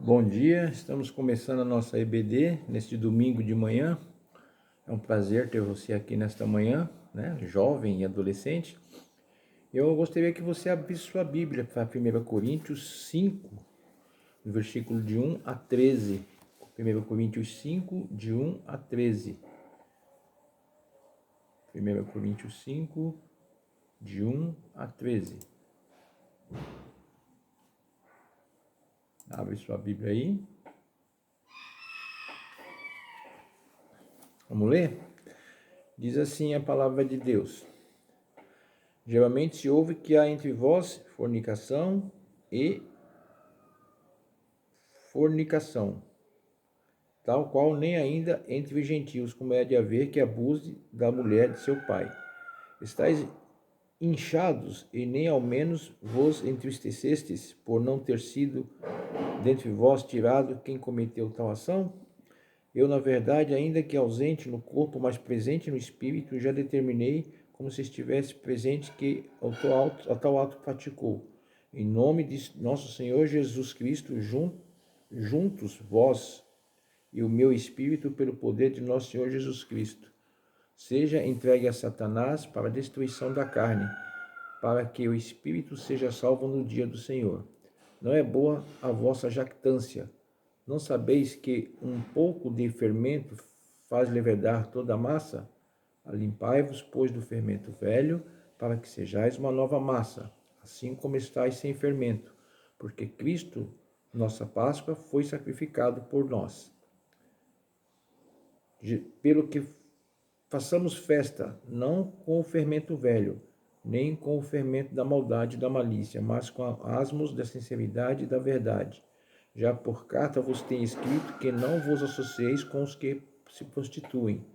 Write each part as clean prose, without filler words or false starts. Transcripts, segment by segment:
Bom dia, estamos começando a nossa EBD neste domingo de manhã. É um prazer ter você aqui nesta manhã, né? Jovem e adolescente. Eu gostaria que você abrisse sua Bíblia para 1 Coríntios 5, no versículo de 1 a 13. 1 Coríntios 5, de 1 a 13. 1 Coríntios 5, de 1 a 13. Abre sua Bíblia aí. Vamos ler? Diz assim a palavra de Deus. Geralmente se ouve que há entre vós fornicação e fornicação, tal qual nem ainda entre os gentios, como é de haver que abuse da mulher de seu pai. Estais inchados, e nem ao menos vos entristecestes, por não ter sido dentre vós tirado quem cometeu tal ação? Eu, na verdade, ainda que ausente no corpo, mas presente no espírito, já determinei, como se estivesse presente, que a tal ato praticou. Em nome de nosso Senhor Jesus Cristo, juntos vós e o meu espírito, pelo poder de nosso Senhor Jesus Cristo, seja entregue a Satanás para a destruição da carne, para que o espírito seja salvo no dia do Senhor. Não é boa a vossa jactância. Não sabeis que um pouco de fermento faz levedar toda a massa? Alimpai-vos, pois, do fermento velho, para que sejais uma nova massa, assim como estáis sem fermento, porque Cristo, nossa Páscoa, foi sacrificado por nós. Pelo que façamos festa, não com o fermento velho, nem com o fermento da maldade e da malícia, mas com asmos da sinceridade e da verdade. Já por carta vos tenho escrito que não vos associeis com os que se prostituem.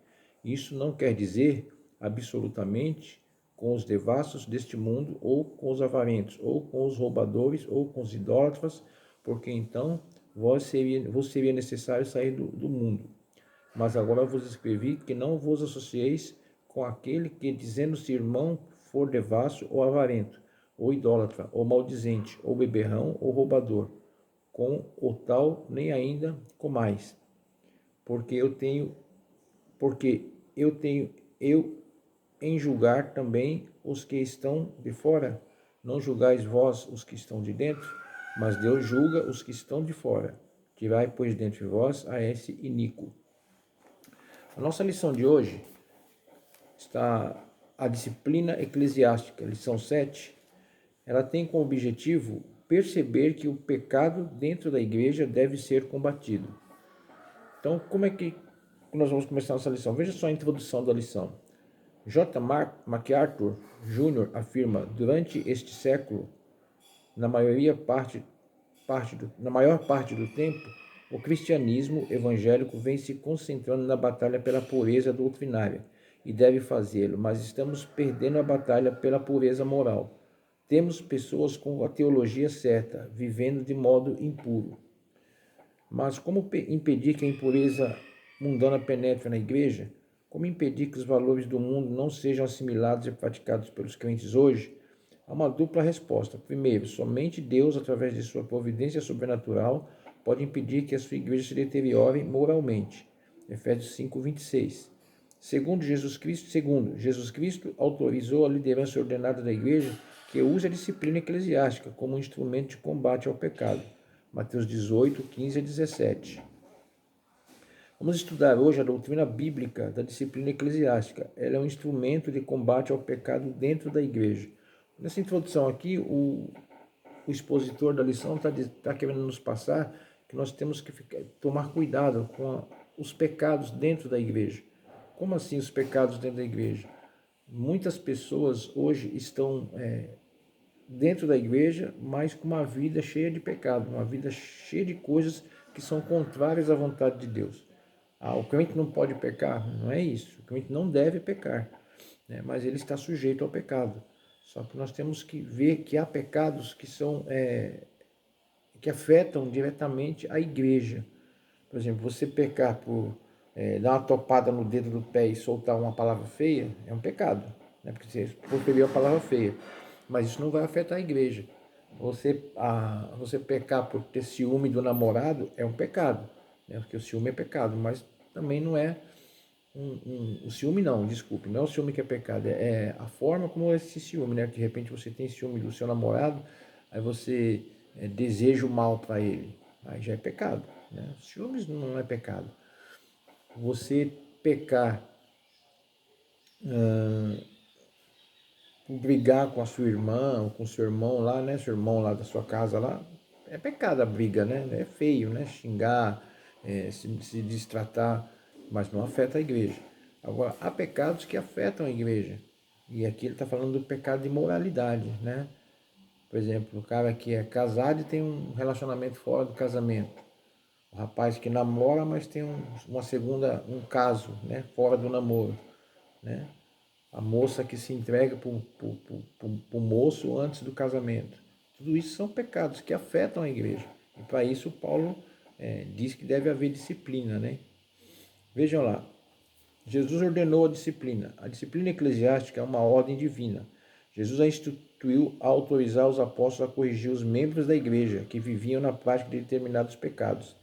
Isso não quer dizer, absolutamente, com os devassos deste mundo, ou com os avarentos, ou com os roubadores, ou com os idólatras, porque então vos seria necessário sair do mundo. Mas agora vos escrevi que não vos associeis com aquele que, dizendo-se irmão, for devasso ou avarento, ou idólatra, ou maldizente, ou beberrão, ou roubador. Com o tal nem ainda comais. Porque eu em julgar também os que estão de fora. Não julgais vós os que estão de dentro, mas Deus julga os que estão de fora. Tirai, pois, dentre vós a esse iníquo. A nossa lição de hoje está a disciplina eclesiástica, lição 7. Ela tem como objetivo perceber que o pecado dentro da igreja deve ser combatido. Então, como é que nós vamos começar nossa lição? Veja só a introdução da lição. J. MacArthur Jr. afirma: durante este século, na maior parte do tempo, o cristianismo evangélico vem se concentrando na batalha pela pureza doutrinária, e deve fazê-lo, mas estamos perdendo a batalha pela pureza moral. Temos pessoas com a teologia certa, vivendo de modo impuro. Mas como impedir que a impureza mundana penetre na igreja? Como impedir que os valores do mundo não sejam assimilados e praticados pelos crentes hoje? Há uma dupla resposta. Primeiro, somente Deus, através de sua providência sobrenatural, pode impedir que a sua igreja se deteriore moralmente. Efésios 5:26. Segundo, Jesus Cristo autorizou a liderança ordenada da igreja que use a disciplina eclesiástica como um instrumento de combate ao pecado. Mateus 18:15-17. Vamos estudar hoje a doutrina bíblica da disciplina eclesiástica. Ela é um instrumento de combate ao pecado dentro da igreja. Nessa introdução aqui, o expositor da lição está querendo nos passar que nós temos que tomar cuidado com os pecados dentro da igreja. Como assim os pecados dentro da igreja? Muitas pessoas hoje estão dentro da igreja, mas com uma vida cheia de pecado, uma vida cheia de coisas que são contrárias à vontade de Deus. O crente não pode pecar? Não é isso. O crente não deve pecar, né? Mas ele está sujeito ao pecado. Só que nós temos que ver que há pecados que que afetam diretamente a igreja. Por exemplo, você pecar por dar uma topada no dedo do pé e soltar uma palavra feia, é um pecado, né? Porque você proferiu a palavra feia. Mas isso não vai afetar a igreja. Você pecar por ter ciúme do namorado é um pecado, né? Porque o ciúme é pecado, mas também não é o ciúme não, desculpe, não é o ciúme que é pecado, é a forma como é esse ciúme, né? De repente você tem ciúme do seu namorado, aí você deseja o mal para ele, aí já é pecado, né? Ciúmes não é pecado. Você pecar por brigar com a sua irmã ou com o seu irmão lá, né? Seu irmão lá da sua casa lá, é pecado a briga, né? É feio, né? Xingar, se destratar, mas não afeta a igreja. Agora, há pecados que afetam a igreja. E aqui ele está falando do pecado de moralidade, né? Por exemplo, o cara que é casado e tem um relacionamento fora do casamento. O rapaz que namora, mas tem um caso, né? Fora do namoro, né? A moça que se entrega para o moço antes do casamento. Tudo isso são pecados que afetam a igreja. E para isso Paulo diz que deve haver disciplina, né? Vejam lá, Jesus ordenou a disciplina. A disciplina eclesiástica é uma ordem divina. Jesus a instituiu a autorizar os apóstolos a corrigir os membros da igreja que viviam na prática de determinados pecados.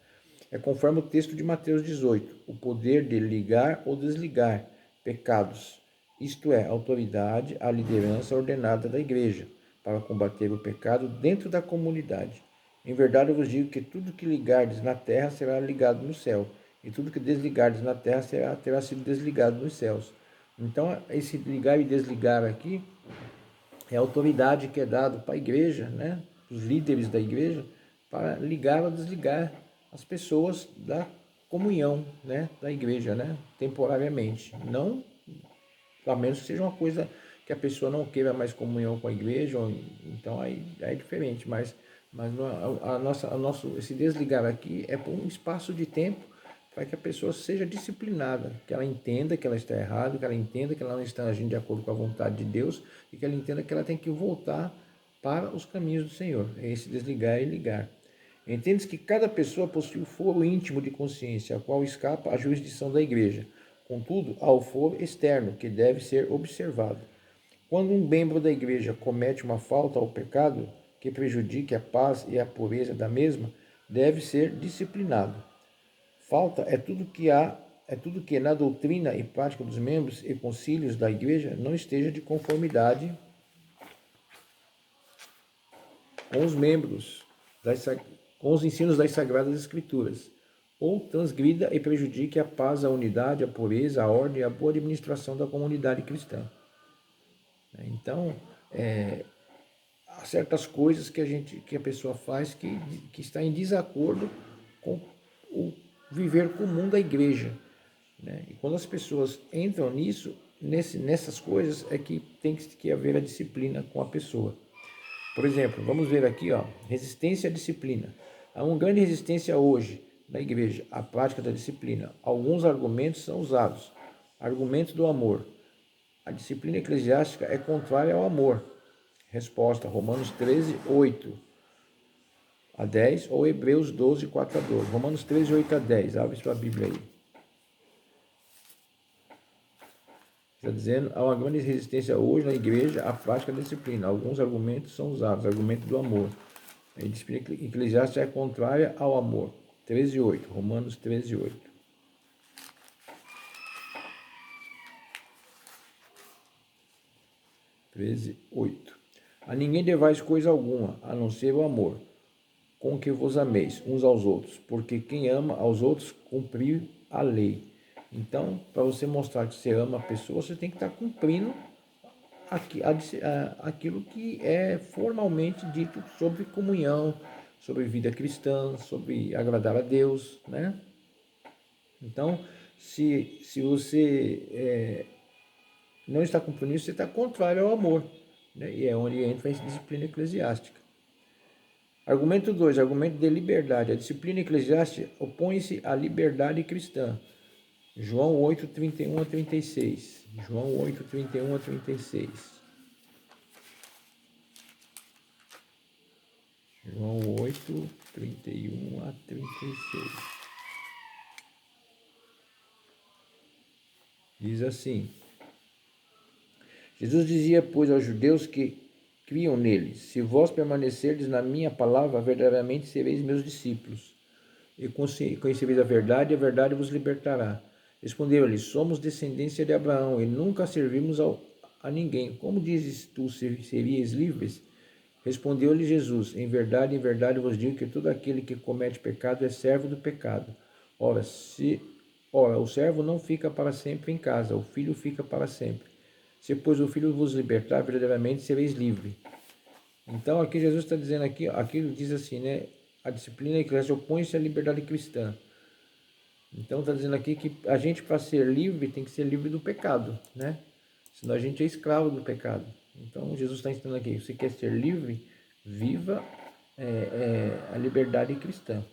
É conforme o texto de Mateus 18, o poder de ligar ou desligar pecados, isto é, a autoridade, a liderança ordenada da igreja, para combater o pecado dentro da comunidade. Em verdade eu vos digo que tudo que ligardes na terra será ligado no céu, e tudo que desligardes na terra terá sido desligado nos céus. Então, esse ligar e desligar aqui é a autoridade que é dada para a igreja, né? Os líderes da igreja, para ligar ou desligar as pessoas da comunhão, né? Da igreja, né? Temporariamente. Não, a menos que seja uma coisa que a pessoa não queira mais comunhão com a igreja, então aí é diferente, mas esse desligar aqui é por um espaço de tempo para que a pessoa seja disciplinada, que ela entenda que ela está errada, que ela entenda que ela não está agindo de acordo com a vontade de Deus e que ela entenda que ela tem que voltar para os caminhos do Senhor. É esse desligar e ligar. Entende-se que cada pessoa possui o foro íntimo de consciência, a qual escapa à jurisdição da igreja. Contudo, há o foro externo, que deve ser observado. Quando um membro da igreja comete uma falta ao pecado que prejudique a paz e a pureza da mesma, deve ser disciplinado. Falta é tudo que na doutrina e prática dos membros e concílios da igreja não esteja de conformidade com os membros com os ensinos das Sagradas Escrituras, ou transgrida e prejudique a paz, a unidade, a pureza, a ordem e a boa administração da comunidade cristã. Então, há certas coisas que a pessoa faz que está em desacordo com o viver comum da igreja, né? E quando as pessoas entram nessas coisas, é que tem que haver a disciplina com a pessoa. Por exemplo, vamos ver aqui, ó, resistência à disciplina. Há uma grande resistência hoje na igreja à prática da disciplina. Alguns argumentos são usados. Argumento do amor. A disciplina eclesiástica é contrária ao amor. Resposta, Romanos 13, 8 a 10 ou Hebreus 12, 4 a 12. Romanos 13, 8 a 10. Abre sua Bíblia aí. Está dizendo, há uma grande resistência hoje na igreja à prática da disciplina. Alguns argumentos são usados, argumento do amor. A disciplina eclesiástica é contrária ao amor. 13:8, Romanos 13:8. 13:8. A ninguém devais coisa alguma, a não ser o amor, com que vos ameis uns aos outros, porque quem ama aos outros cumpriu a lei. Então, para você mostrar que você ama a pessoa, você tem que estar cumprindo aquilo que é formalmente dito sobre comunhão, sobre vida cristã, sobre agradar a Deus, né? Então, se você não está cumprindo isso, você está contrário ao amor, né? E é onde entra a disciplina eclesiástica. Argumento 2, argumento de liberdade. A disciplina eclesiástica opõe-se à liberdade cristã. João 8, 31 a 36. João 8, 31 a 36. João 8, 31 a 36. Diz assim: Jesus dizia, pois, aos judeus que criam nele. Se vós permanecerdes na minha palavra, verdadeiramente sereis meus discípulos. E conhecereis a verdade vos libertará. Respondeu-lhe: somos descendência de Abraão e nunca servimos a ninguém. Como dizes tu, serias livres? Respondeu-lhe Jesus: em verdade vos digo que todo aquele que comete pecado é servo do pecado. Ora, o servo não fica para sempre em casa, o filho fica para sempre. Se, pois, o filho vos libertar, verdadeiramente sereis livre. Então, aqui Jesus está dizendo aqui diz assim, né? A disciplina eclesiástica opõe-se à liberdade cristã. Então, está dizendo aqui que a gente, para ser livre, tem que ser livre do pecado, né? Senão a gente é escravo do pecado. Então, Jesus está ensinando aqui, você quer ser livre, viva a liberdade cristã,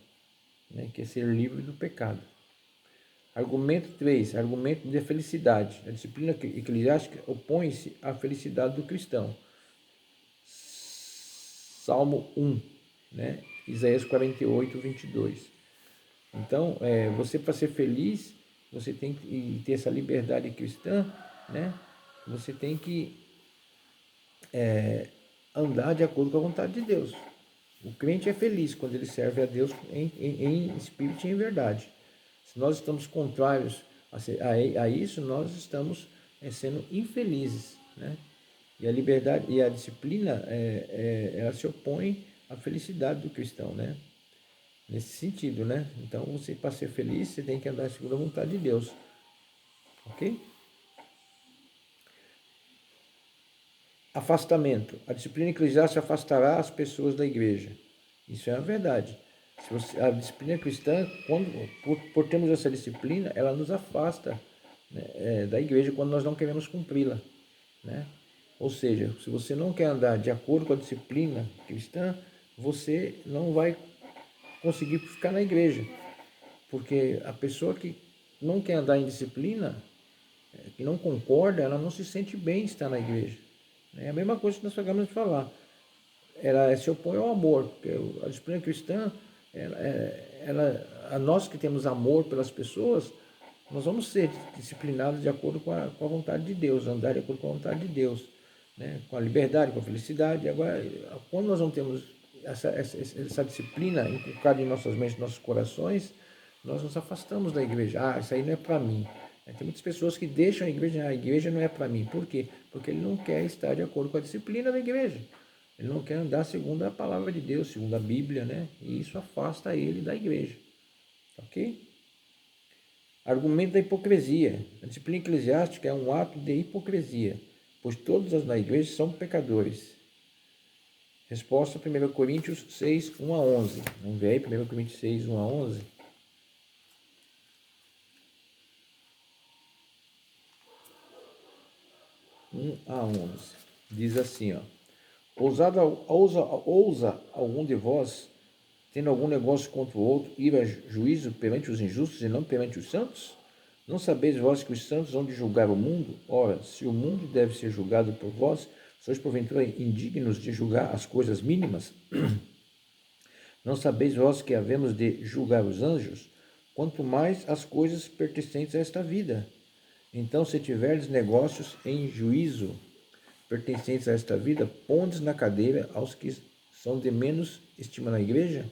né? Quer ser livre do pecado. Argumento 3, argumento de felicidade. A disciplina eclesiástica opõe-se à felicidade do cristão. Salmo 1, né? Isaías 48, 22. Então, você, para ser feliz, você tem que ter essa liberdade cristã, né? Você tem que andar de acordo com a vontade de Deus. O crente é feliz quando ele serve a Deus em espírito e em verdade. Se nós estamos contrários a isso, nós estamos sendo infelizes, né? E a liberdade e a disciplina, ela se opõe à felicidade do cristão, né? Nesse sentido, né? Então, você, para ser feliz, você tem que andar segundo a vontade de Deus, ok? Afastamento. A disciplina eclesiástica afastará as pessoas da igreja. Isso é a verdade. A disciplina cristã, por termos essa disciplina, ela nos afasta, né, da igreja quando nós não queremos cumpri-la, né? Ou seja, se você não quer andar de acordo com a disciplina cristã, você não vai conseguir ficar na igreja. Porque a pessoa que não quer andar em disciplina, que não concorda, ela não se sente bem estar na igreja. É a mesma coisa que nós acabamos de falar. Ela se opõe ao amor, porque a disciplina cristã, a nós que temos amor pelas pessoas, nós vamos ser disciplinados de acordo com a vontade de Deus, andar de acordo com a vontade de Deus, né? Com a liberdade, com a felicidade. Agora, quando nós não temos essa disciplina inculcada em nossas mentes, em nossos corações, nós nos afastamos da igreja. Isso aí não é para mim. Tem muitas pessoas que deixam a igreja não é para mim. Por quê? Porque ele não quer estar de acordo com a disciplina da igreja. Ele não quer andar segundo a palavra de Deus, segundo a Bíblia, né? E isso afasta ele da igreja. Ok? Argumento da hipocrisia. A disciplina eclesiástica é um ato de hipocrisia, pois todos na igreja são pecadores. Resposta 1 Coríntios 6, 1 a 11. Vamos ver aí, 1 Coríntios 6, 1 a 11. 1 a 11. Diz assim, ó. Ousa algum de vós, tendo algum negócio contra o outro, ir a juízo perante os injustos e não perante os santos? Não sabeis vós que os santos hão de julgar o mundo? Ora, se o mundo deve ser julgado por vós, sois porventura indignos de julgar as coisas mínimas? Não sabeis vós que havemos de julgar os anjos? Quanto mais as coisas pertencentes a esta vida. Então, se tiverdes negócios em juízo pertencentes a esta vida, pondes na cadeira aos que são de menos estima na igreja?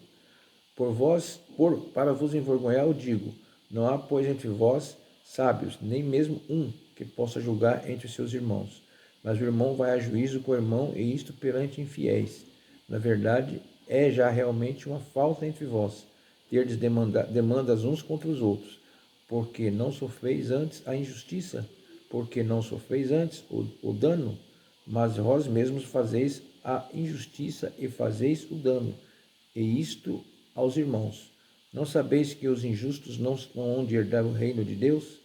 Para vos envergonhar, eu digo: não há, pois, entre vós sábios, nem mesmo um que possa julgar entre os seus irmãos. Mas o irmão vai a juízo com o irmão, e isto perante infiéis. Na verdade, é já realmente uma falta entre vós, terdes demandas uns contra os outros, porque não sofreis antes a injustiça, porque não sofreis antes o dano, mas vós mesmos fazeis a injustiça e fazeis o dano, e isto aos irmãos. Não sabeis que os injustos não hão de herdar o reino de Deus?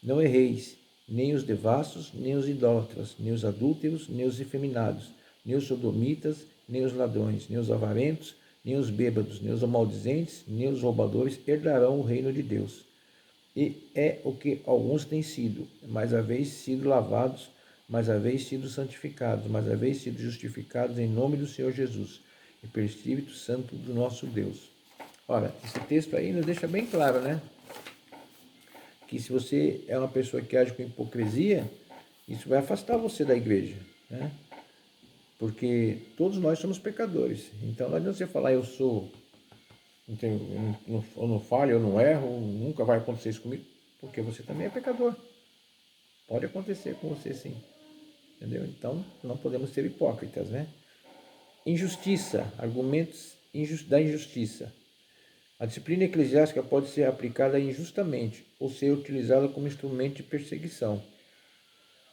Não erreis, nem os devassos, nem os idólatras, nem os adúlteros, nem os efeminados, nem os sodomitas, nem os ladrões, nem os avarentos, nem os bêbados, nem os maldizentes, nem os roubadores herdarão o reino de Deus. E é o que alguns têm sido, mas haveis sido lavados, mas haveis sido santificados, mas haveis sido justificados em nome do Senhor Jesus e pelo Espírito Santo do nosso Deus. Ora, esse texto aí nos deixa bem claro, né? Que se você é uma pessoa que age com hipocrisia, isso vai afastar você da igreja, né? porque todos nós somos pecadores. Então não adianta você falar eu sou, eu não falho, eu não erro, nunca vai acontecer isso comigo, porque você também é pecador. Pode acontecer com você sim, entendeu? Então não podemos ser hipócritas, né? Injustiça, argumentos da injustiça. A disciplina eclesiástica pode ser aplicada injustamente ou ser utilizada como instrumento de perseguição.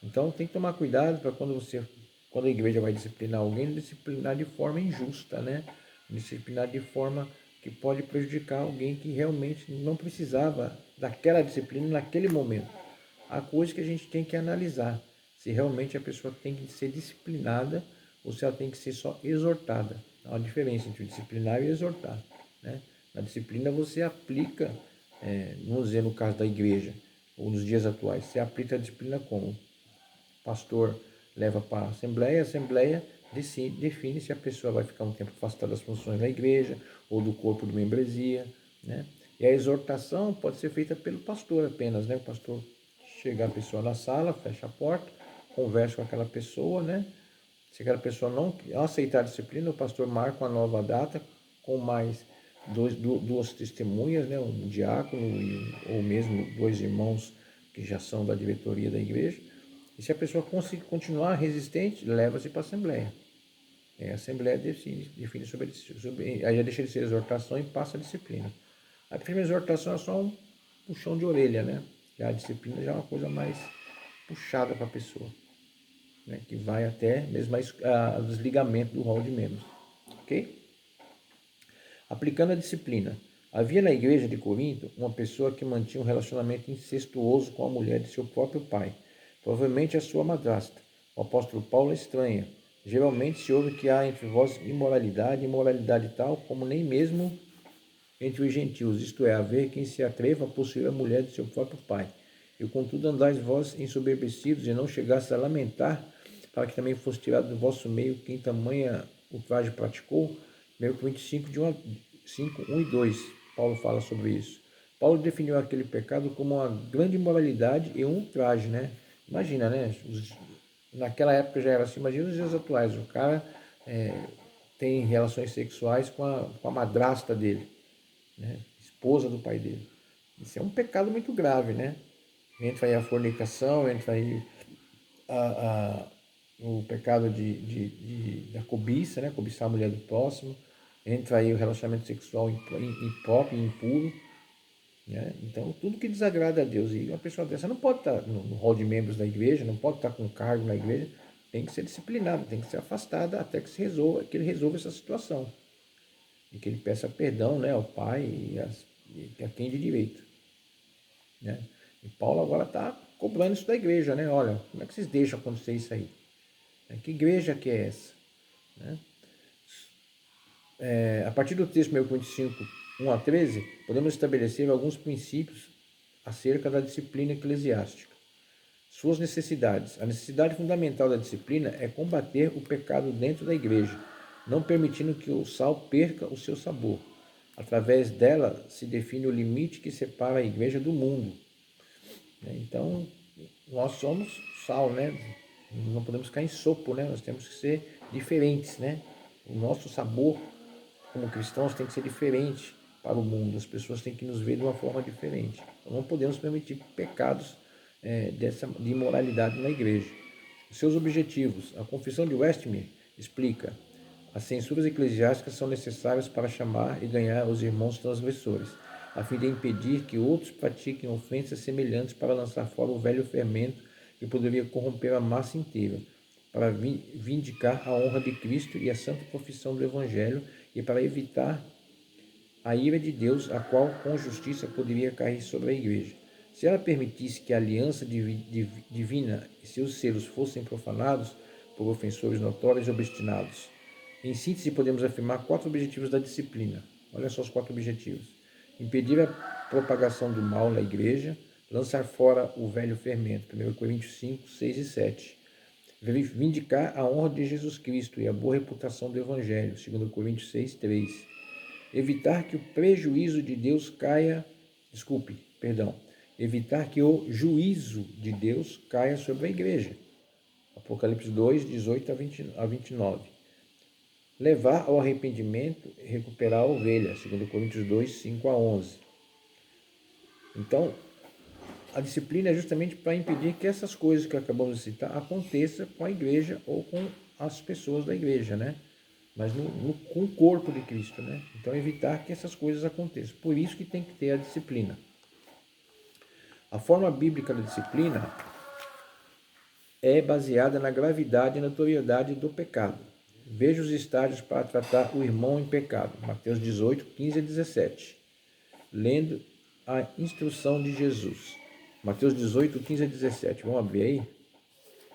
Então tem que tomar cuidado para quando a igreja vai disciplinar alguém, disciplinar de forma injusta, né? Disciplinar de forma que pode prejudicar alguém que realmente não precisava daquela disciplina naquele momento. Há coisas que a gente tem que analisar, se realmente a pessoa tem que ser disciplinada ou se ela tem que ser só exortada. Há uma diferença entre disciplinar e exortar, né? Na disciplina você aplica, vamos dizer no caso da igreja, ou nos dias atuais, você aplica a disciplina como? O pastor leva para a assembleia define se a pessoa vai ficar um tempo afastada das funções da igreja ou do corpo de membresia, né? E a exortação pode ser feita pelo pastor apenas, né? O pastor chega a pessoa na sala, fecha a porta, conversa com aquela pessoa, né? Se aquela pessoa não aceitar a disciplina, o pastor marca uma nova data com mais duas testemunhas, né? Um diácono ou mesmo dois irmãos que já são da diretoria da igreja. E se a pessoa continuar resistente, leva-se para a Assembleia. A Assembleia define sobre. Aí já deixa de ser exortação e passa a disciplina. A primeira exortação é só um puxão de orelha, né? Já a disciplina já é uma coisa mais puxada para a pessoa, né? Que vai até mesmo a desligamento do rol de membros. Ok? Aplicando a disciplina. Havia na igreja de Corinto uma pessoa que mantinha um relacionamento incestuoso com a mulher de seu próprio pai, provavelmente a sua madrasta. O apóstolo Paulo estranha. Geralmente se ouve que há entre vós imoralidade tal como nem mesmo entre os gentios, isto é, haver quem se atreva a possuir a mulher de seu próprio pai. E contudo andais vós ensoberbecidos e não chegaste a lamentar, para que também fosse tirado do vosso meio quem tamanha ultraje praticou. 1 Coríntios 5, 1 e 2, Paulo fala sobre isso. Paulo definiu aquele pecado como uma grande imoralidade e um ultraje, né? Imagina, né? Naquela época já era assim, imagina os dias atuais, o cara tem relações sexuais com a madrasta dele, né? Esposa do pai dele. Isso é um pecado muito grave, né? Entra aí a fornicação, entra aí o pecado da cobiça, né? Cobiçar a mulher do próximo, entra aí o relacionamento sexual impróprio, impuro, né? Então, tudo que desagrada a Deus. E uma pessoa dessa não pode estar no hall de membros da igreja, não pode estar com cargo na igreja, tem que ser disciplinada, tem que ser afastada até que ele resolva essa situação. E que ele peça perdão, né, ao pai e a quem de direito, né? E Paulo agora está cobrando isso da igreja, né? Olha, como é que vocês deixam acontecer isso aí? Que igreja que é essa? Né? A partir do texto 1 Coríntios 5, 1 a 13, podemos estabelecer alguns princípios acerca da disciplina eclesiástica. Suas necessidades. A necessidade fundamental da disciplina é combater o pecado dentro da igreja, não permitindo que o sal perca o seu sabor. Através dela se define o limite que separa a igreja do mundo. Então, nós somos sal, né? Não podemos ficar em sopo, né? Nós temos que ser diferentes, né? O nosso sabor como cristãos tem que ser diferente para o mundo. As pessoas têm que nos ver de uma forma diferente. Então, não podemos permitir pecados de imoralidade na igreja. Seus objetivos. A Confissão de Westminster explica: as censuras eclesiásticas são necessárias para chamar e ganhar os irmãos transgressores, a fim de impedir que outros pratiquem ofensas semelhantes, para lançar fora o velho fermento que poderia corromper a massa inteira, para vindicar a honra de Cristo e a santa profissão do Evangelho e para evitar a ira de Deus, a qual com justiça poderia cair sobre a igreja. Se ela permitisse que a aliança divina e seus selos fossem profanados por ofensores notórios e obstinados. Em síntese, podemos afirmar 4 objetivos da disciplina. Olha só os 4 objetivos: impedir a propagação do mal na igreja, lançar fora o velho fermento, 1 Coríntios 5, 6 e 7. Vindicar a honra de Jesus Cristo e a boa reputação do Evangelho, 2 Coríntios 6, 3. Evitar que o prejuízo de Deus evitar que o juízo de Deus caia sobre a igreja. Apocalipse 2, 18 a 29. Levar ao arrependimento e recuperar a ovelha, 2 Coríntios 2, 5 a 11. Então, a disciplina é justamente para impedir que essas coisas que acabamos de citar aconteçam com a igreja ou com as pessoas da igreja, né? Mas com o corpo de Cristo, né? Então, evitar que essas coisas aconteçam. Por isso que tem que ter a disciplina. A forma bíblica da disciplina é baseada na gravidade e notoriedade do pecado. Veja os estágios para tratar o irmão em pecado. Mateus 18, 15 a 17. Lendo a instrução de Jesus. Mateus 18, 15 a 17. Vamos abrir aí?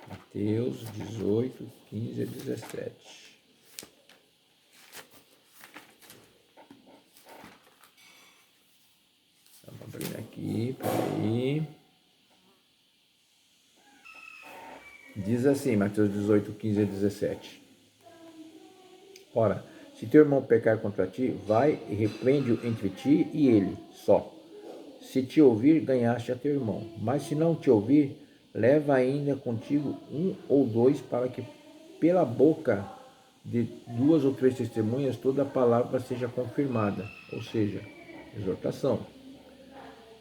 Mateus 18, 15 a 17. Vamos abrir aqui, peraí. Diz assim, Mateus 18, 15 a 17. Ora, se teu irmão pecar contra ti, vai e repreende-o entre ti e ele, só. Se te ouvir, ganhaste a teu irmão. Mas se não te ouvir, leva ainda contigo um ou dois, para que pela boca de 2 ou 3 testemunhas toda a palavra seja confirmada. Ou seja, exortação.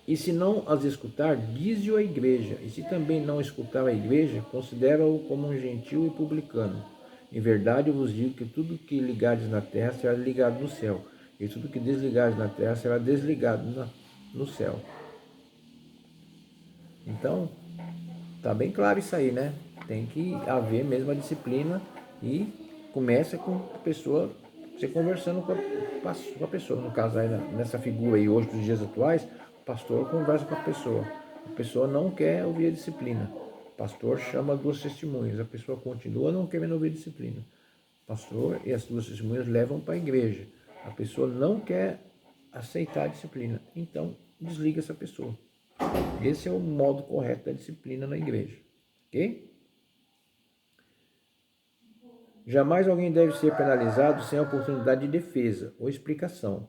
E se não as escutar, dize-o à igreja. E se também não escutar a igreja, considera-o como um gentil e publicano. Em verdade, eu vos digo que tudo que ligardes na terra será ligado no céu, e tudo que desligardes na terra será desligado no céu. Então, tá bem claro isso aí, né? Tem que haver mesmo a disciplina e começa com a pessoa, você conversando com a pessoa. No caso aí, nessa figura aí, hoje dos dias atuais, o pastor conversa com a pessoa não quer ouvir a disciplina. O pastor chama 2 testemunhas, a pessoa continua não querendo ouvir a disciplina. O pastor e as 2 testemunhas levam para a igreja. A pessoa não quer aceitar a disciplina, então desliga essa pessoa. Esse é o modo correto da disciplina na igreja, ok? Jamais alguém deve ser penalizado sem a oportunidade de defesa ou explicação.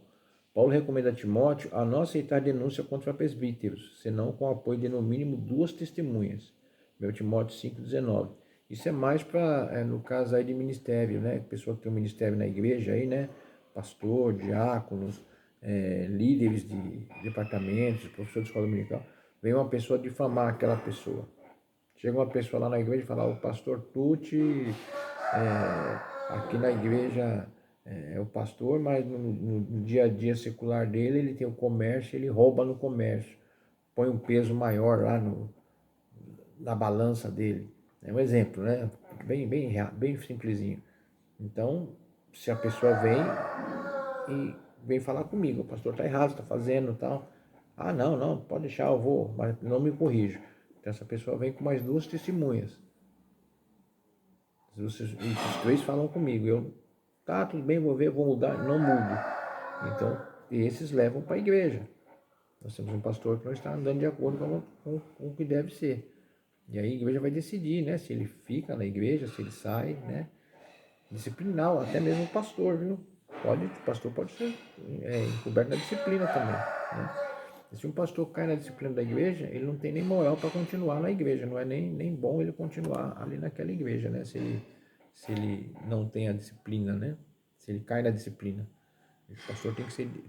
Paulo recomenda a Timóteo a não aceitar denúncia contra presbíteros, senão com o apoio de no mínimo 2 testemunhas. 1 Timóteo 5,19. Isso é mais para, no caso aí de ministério, né? Pessoa que tem um ministério na igreja aí, né? Pastor, diáconos, líderes de departamentos, professor de escola dominical. Vem uma pessoa difamar aquela pessoa. Chega uma pessoa lá na igreja e fala, o pastor Tucci, aqui na igreja é o pastor, mas no dia a dia secular dele, ele tem o comércio, ele rouba no comércio. Põe um peso maior lá na balança dele. É um exemplo, né? Bem simplesinho. Então, se a pessoa vem falar comigo, o pastor está errado, está fazendo tal. Ah, não, pode deixar, eu vou, mas não me corrijo. Então, essa pessoa vem com mais 2 testemunhas. Os 3 falam comigo, tá, tudo bem, vou ver, vou mudar, não mudo. Então, esses levam para a igreja. Nós temos um pastor que não está andando de acordo com o que deve ser. E aí a igreja vai decidir, né, se ele fica na igreja, se ele sai, né, disciplinar, até mesmo o pastor, viu? O pastor pode ser encoberto na disciplina também, né? E se um pastor cai na disciplina da igreja, ele não tem nem moral para continuar na igreja, não é nem bom ele continuar ali naquela igreja, né? Se ele não tem a disciplina, né? Se ele cai na disciplina. O pastor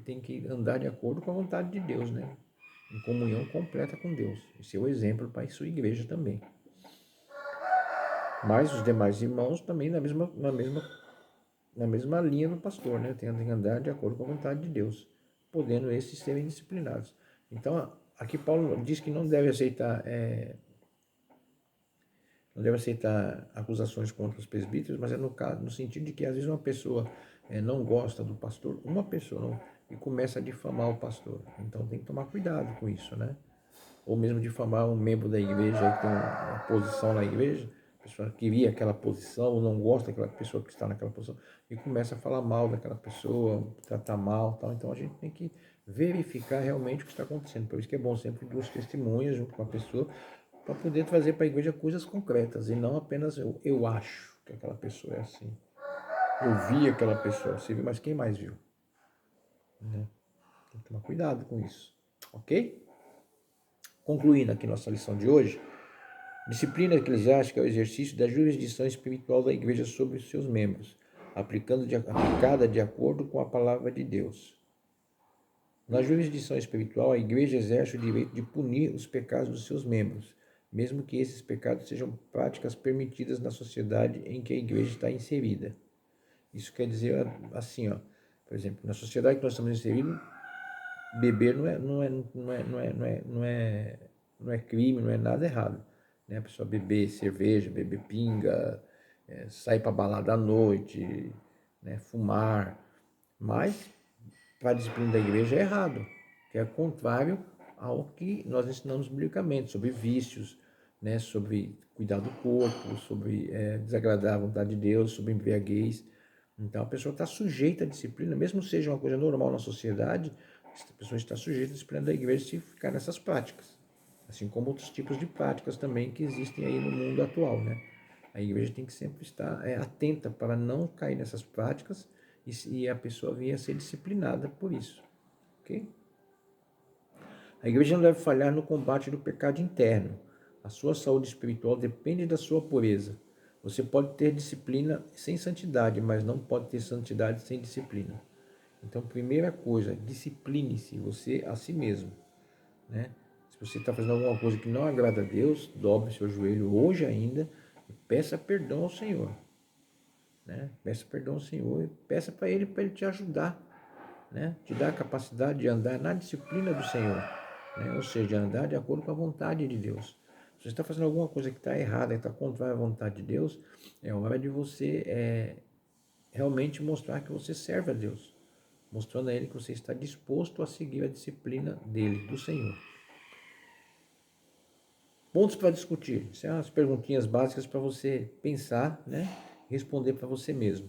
tem que andar de acordo com a vontade de Deus, né? Em comunhão completa com Deus. E ser o exemplo para a sua igreja também. Mas os demais irmãos também na mesma linha do pastor, né? Tem que andar de acordo com a vontade de Deus, podendo esses serem disciplinados. Então, aqui Paulo diz que não deve aceitar acusações contra os presbíteros, mas é no sentido de que às vezes uma pessoa não gosta do pastor, uma pessoa não, e começa a difamar o pastor. Então tem que tomar cuidado com isso, né? Ou mesmo difamar um membro da igreja que tem uma posição na igreja, a pessoa queria aquela posição, ou não gosta daquela pessoa que está naquela posição, e começa a falar mal daquela pessoa, tratar mal, tal. Então a gente tem que verificar realmente o que está acontecendo. Por isso que é bom sempre 2 testemunhas junto com a pessoa, para poder trazer para a igreja coisas concretas, e não apenas eu acho que aquela pessoa é assim. Eu vi aquela pessoa, você viu, mas quem mais viu? Né? Tem que tomar cuidado com isso, ok? Concluindo aqui nossa lição de hoje, Disciplina eclesiástica é o exercício da jurisdição espiritual da igreja sobre os seus membros, aplicada de acordo com a palavra de Deus. Na jurisdição espiritual, a igreja exerce o direito de punir os pecados dos seus membros, mesmo que esses pecados sejam práticas permitidas na sociedade em que a igreja está inserida. Isso quer dizer assim, ó, por exemplo, na sociedade que nós estamos inseridos, beber não é crime, não é nada errado, né? A pessoa beber cerveja, beber pinga, sair para balada à noite, né? Fumar, mas para a disciplina da igreja é errado, que é contrário ao que nós ensinamos biblicamente, sobre vícios, né? Sobre cuidar do corpo, sobre desagradar a vontade de Deus, sobre embriaguez. Então a pessoa está sujeita à disciplina, mesmo seja uma coisa normal na sociedade, a pessoa está sujeita à disciplina da igreja se ficar nessas práticas. Assim como outros tipos de práticas também que existem aí no mundo atual, né? A igreja tem que sempre estar atenta para não cair nessas práticas e a pessoa vir a ser disciplinada por isso, ok? A igreja não deve falhar no combate do pecado interno. A sua saúde espiritual depende da sua pureza. Você pode ter disciplina sem santidade, mas não pode ter santidade sem disciplina. Então, primeira coisa, discipline-se você a si mesmo, né? Se você está fazendo alguma coisa que não agrada a Deus, dobre seu joelho hoje ainda e peça perdão ao Senhor, né? Peça perdão ao Senhor e peça para Ele te ajudar, né? Te dar a capacidade de andar na disciplina do Senhor, né? Ou seja, de andar de acordo com a vontade de Deus. Se você está fazendo alguma coisa que está errada, que está contrária à vontade de Deus, é hora de você realmente mostrar que você serve a Deus, mostrando a Ele que você está disposto a seguir a disciplina dele, do Senhor. Pontos para discutir. São as perguntinhas básicas para você pensar, né? Responder para você mesmo.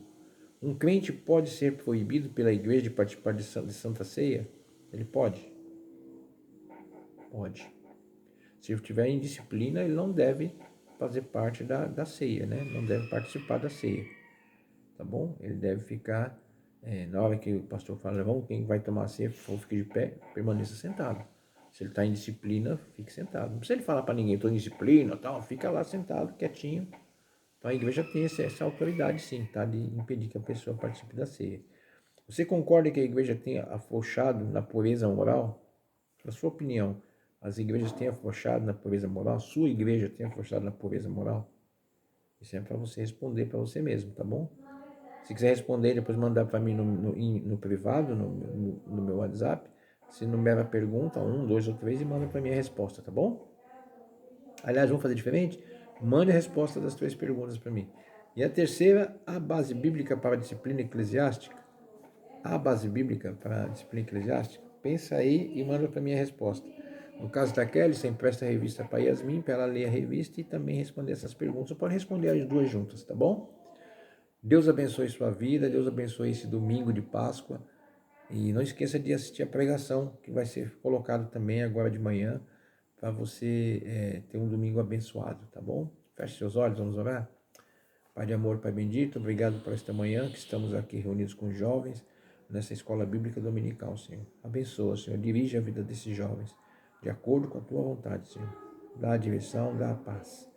Um crente pode ser proibido pela igreja de participar de Santa Ceia? Ele pode? Pode. Se ele estiver em disciplina, ele não deve fazer parte da ceia, né? Não deve participar da ceia. Tá bom? Ele deve ficar, na hora que o pastor fala, vamos, quem vai tomar a ceia, fique de pé, permaneça sentado. Se ele está em disciplina, fique sentado. Não precisa ele falar para ninguém, estou em disciplina, tal, fica lá sentado, quietinho. Então a igreja tem essa autoridade, sim, tá? De impedir que a pessoa participe da ceia. Você concorda que a igreja tenha afrouxado na pureza moral? Na sua opinião, as igrejas têm afrouxado na pureza moral? A sua igreja tem afrouxado na pureza moral? Isso é para você responder para você mesmo, tá bom? Se quiser responder, depois mandar para mim no privado, no meu WhatsApp. Se numera a pergunta, 1, 2 ou 3 e manda para mim a resposta, tá bom? Aliás, vamos fazer diferente? Mande a resposta das 3 perguntas para mim. E a terceira, a base bíblica para a disciplina eclesiástica. A base bíblica para a disciplina eclesiástica? Pensa aí e manda para mim a resposta. No caso da Kelly, você empresta a revista para Yasmin, para ela ler a revista e também responder essas perguntas. Você pode responder as duas juntas, tá bom? Deus abençoe sua vida, Deus abençoe esse domingo de Páscoa. E não esqueça de assistir a pregação, que vai ser colocado também agora de manhã, para você ter um domingo abençoado, tá bom? Feche seus olhos, vamos orar? Pai de amor, Pai bendito, obrigado por esta manhã que estamos aqui reunidos com jovens nessa escola bíblica dominical, Senhor. Abençoa, Senhor, dirige a vida desses jovens de acordo com a tua vontade, Senhor. Dá a direção, dá a paz.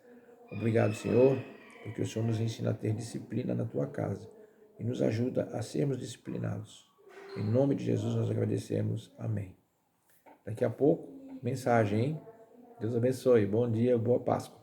Obrigado, Senhor, porque o Senhor nos ensina a ter disciplina na tua casa e nos ajuda a sermos disciplinados. Em nome de Jesus nós agradecemos. Amém. Daqui a pouco, mensagem, hein? Deus abençoe. Bom dia, boa Páscoa.